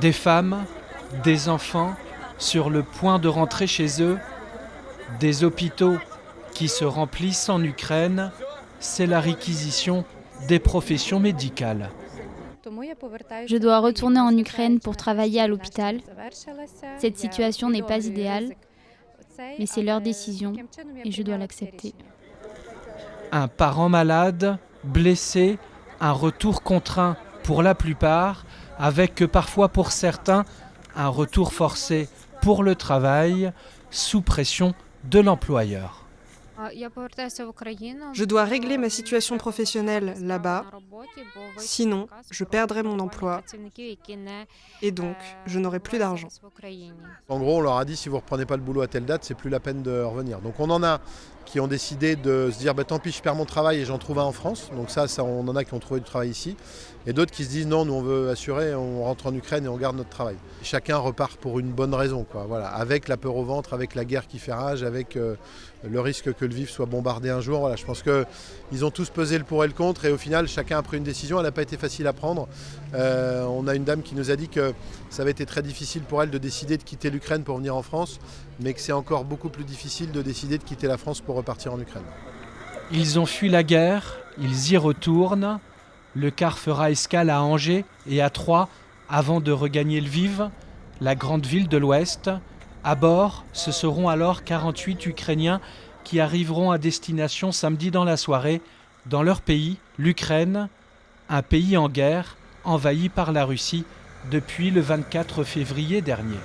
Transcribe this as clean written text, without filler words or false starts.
Des femmes, des enfants sur le point de rentrer chez eux, des hôpitaux qui se remplissent en Ukraine, c'est la réquisition des professions médicales. Je dois retourner en Ukraine pour travailler à l'hôpital. Cette situation n'est pas idéale, mais c'est leur décision et je dois l'accepter. Un parent malade, blessé, un retour contraint pour la plupart, avec parfois pour certains un retour forcé pour le travail, sous pression de l'employeur. Je dois régler ma situation professionnelle là-bas, sinon je perdrai mon emploi et donc je n'aurai plus d'argent. En gros, on leur a dit si vous ne reprenez pas le boulot à telle date, c'est plus la peine de revenir. Donc on en a qui ont décidé de se dire tant pis, je perds mon travail et j'en trouve un en France. Donc ça, on en a qui ont trouvé du travail ici. Et d'autres qui se disent non, nous on veut assurer, on rentre en Ukraine et on garde notre travail. Chacun repart pour une bonne raison, quoi. Voilà, avec la peur au ventre, avec la guerre qui fait rage, avec le risque que le Lviv soit bombardé un jour. Voilà, je pense qu'ils ont tous pesé le pour et le contre et au final, chacun a pris une décision. Elle n'a pas été facile à prendre. On a une dame qui nous a dit que ça avait été très difficile pour elle de décider de quitter l'Ukraine pour venir en France, mais que c'est encore beaucoup plus difficile de décider de quitter la France pour repartir en Ukraine. Ils ont fui la guerre, ils y retournent. Le car fera escale à Angers et à Troyes avant de regagner Lviv, la grande ville de l'Ouest. À bord, ce seront alors 48 Ukrainiens qui arriveront à destination samedi dans la soirée dans leur pays, l'Ukraine, un pays en guerre, envahi par la Russie depuis le 24 février dernier.